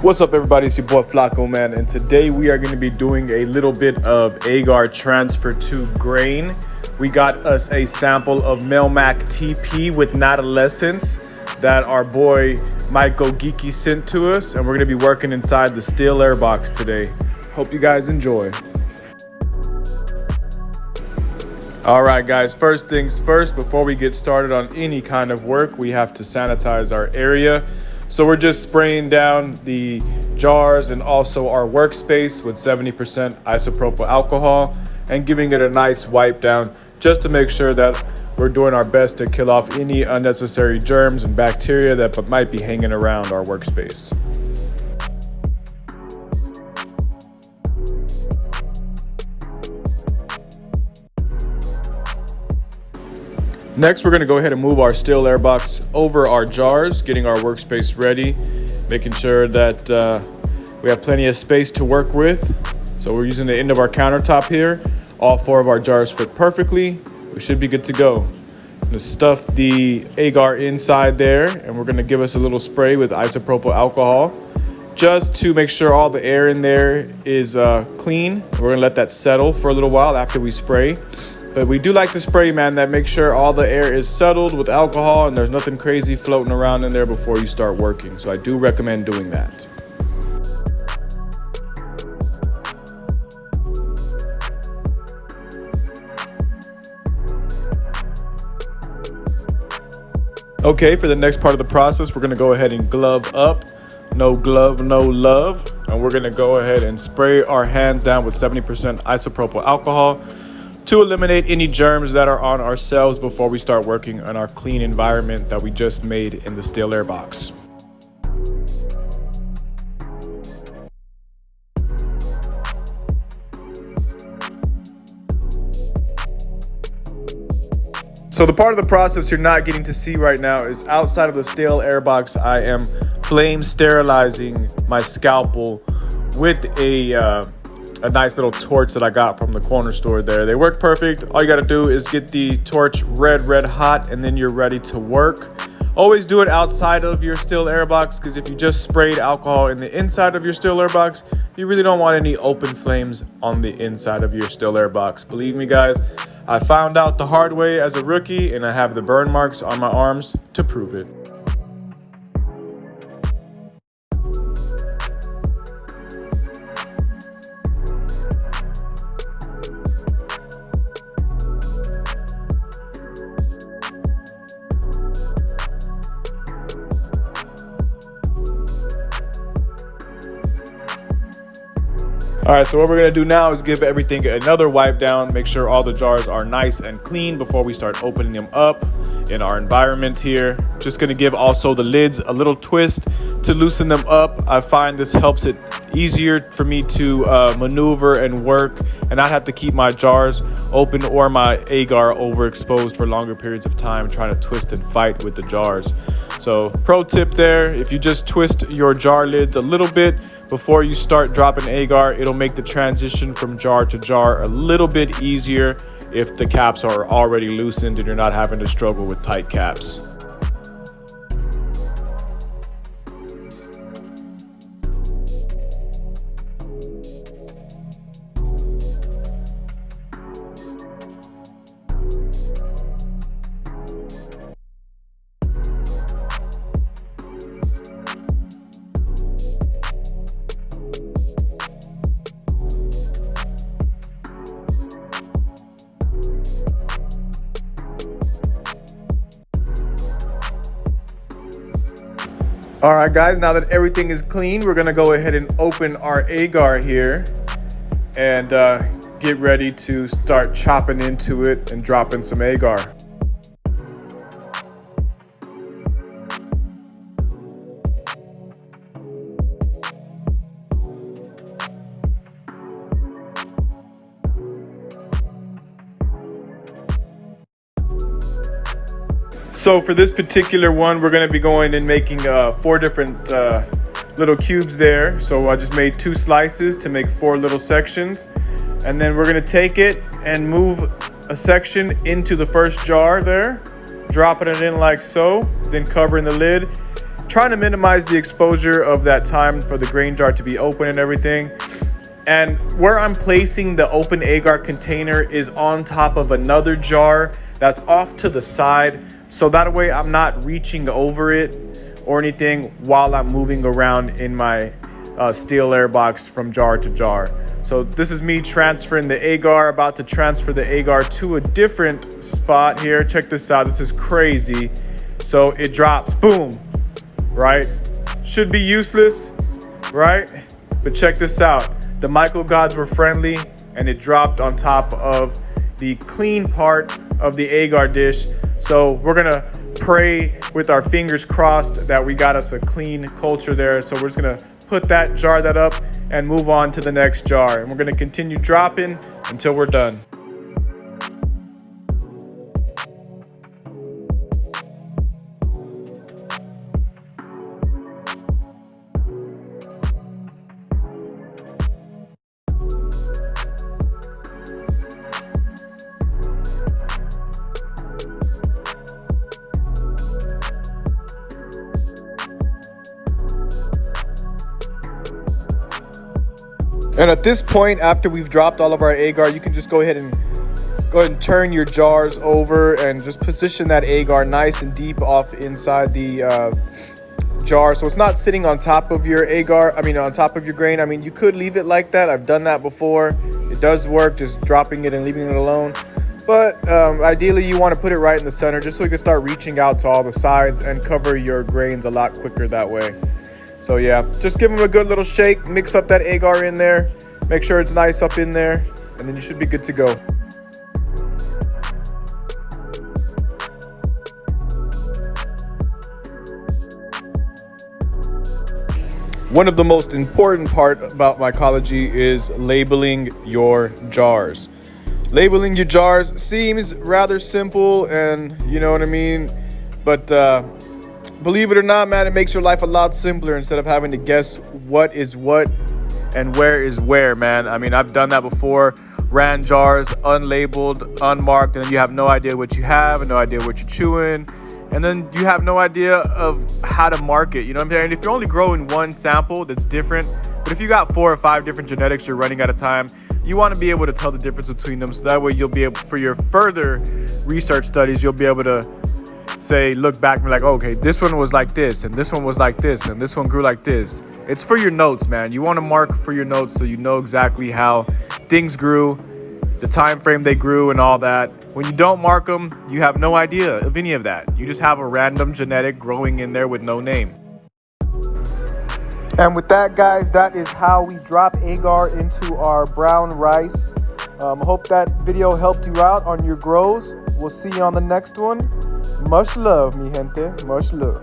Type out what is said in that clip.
What's up, everybody? It's your boy Flaco, man, and today we are going to be doing a little bit of agar transfer to grain. We got us a sample of Melmac TP with Nadolescence that our boy Michael Geeky sent to us, and we're going to be working inside the steel air box today. Hope you guys enjoy. All right, guys, first things first, before we get started on any kind of work, we have to sanitize our area. So we're just spraying down the jars and also our workspace with 70% isopropyl alcohol and giving it a nice wipe down just to make sure that we're doing our best to kill off any unnecessary germs and bacteria that might be hanging around our workspace. Next, we're going to go ahead and move our steel air box over our jars, getting our workspace ready, making sure that we have plenty of space to work with. So we're using the end of our countertop here. All four of our jars fit perfectly. We should be good to go. I'm going to stuff the agar inside there, and we're going to give us a little spray with isopropyl alcohol just to make sure all the air in there is clean. We're going to let that settle for a little while after we spray. But we do like to spray, man, that make sure all the air is settled with alcohol and there's nothing crazy floating around in there before you start working. So I do recommend doing that. Okay, for the next part of the process, we're gonna go ahead and glove up. No glove, no love. And we're gonna go ahead and spray our hands down with 70% isopropyl alcohol to eliminate any germs that are on our cells before we start working on our clean environment that we just made in the steel air box. So the part of the process you're not getting to see right now is outside of the steel air box. I am flame sterilizing my scalpel with a nice little torch that I got from the corner store there. They work perfect. All you got to do is get the torch red hot, and then you're ready to work. Always do it outside of your steel air box, because if you just sprayed alcohol in the inside of your steel air box, you really don't want any open flames on the inside of your steel air box. Believe me, guys, I found out the hard way as a rookie, and I have the burn marks on my arms to prove it. All right, so what we're gonna do now is give everything another wipe down, make sure all the jars are nice and clean before we start opening them up in our environment here. Just gonna give also the lids a little twist to loosen them up. I find this helps it easier for me to maneuver and work and not have to keep my jars open or my agar overexposed for longer periods of time trying to twist and fight with the jars. So pro tip there, if you just twist your jar lids a little bit before you start dropping agar, it'll make the transition from jar to jar a little bit easier if the caps are already loosened and you're not having to struggle with tight caps. All right, guys, now that everything is clean, we're gonna go ahead and open our agar here and get ready to start chopping into it and dropping some agar. So for this particular one, we're going to be going and making 4 different little cubes there. So I just made 2 slices to make 4 little sections. And then we're going to take it and move a section into the first jar there, dropping it in like so, then covering the lid, trying to minimize the exposure of that time for the grain jar to be open and everything. And where I'm placing the open agar container is on top of another jar that's off to the side. So that way I'm not reaching over it or anything while I'm moving around in my steel air box from jar to jar. So this is me transferring the agar, about to transfer the agar to a different spot here. Check this out, this is crazy. So it drops, boom, right? Should be useless, right? But check this out. The micro gods were friendly and it dropped on top of the clean part of the agar dish. So we're gonna pray with our fingers crossed that we got us a clean culture there. So we're just gonna put that, jar that up, and move on to the next jar. And we're gonna continue dropping until we're done. And at this point, after we've dropped all of our agar, you can just go ahead and turn your jars over and just position that agar nice and deep off inside the jar, so it's not sitting on top of your agar. On top of your grain. You could leave it like that. I've done that before. It does work, just dropping it and leaving it alone. But ideally, you want to put it right in the center, just so you can start reaching out to all the sides and cover your grains a lot quicker that way. So yeah, just give them a good little shake, mix up that agar in there, make sure it's nice up in there, and then you should be good to go. One of the most important part about mycology is labeling your jars. Labeling your jars seems rather simple, and you know what I mean, but believe it or not, man, it makes your life a lot simpler instead of having to guess what is what and where is where, man. I've done that before. Ran jars unlabeled, unmarked, and you have no idea what you have and no idea what you're chewing. And then you have no idea of how to mark it. You know what I'm saying? If you're only growing one sample, that's different. But if you got 4 or 5 different genetics you're running at a time, you want to be able to tell the difference between them. So that way you'll be able, for your further research studies, you'll be able to say, look back and be like, okay, this one was like this, and this one was like this, and this one grew like this. It's for your notes, man. You want to mark for your notes so you know exactly how things grew, the time frame they grew, and all that. When you don't mark them, you have no idea of any of that. You just have a random genetic growing in there with no name. And with that, guys, that is how we drop agar into our brown rice. I hope that video helped you out on your grows. We'll see you on the next one. Much love, mi gente. Much love.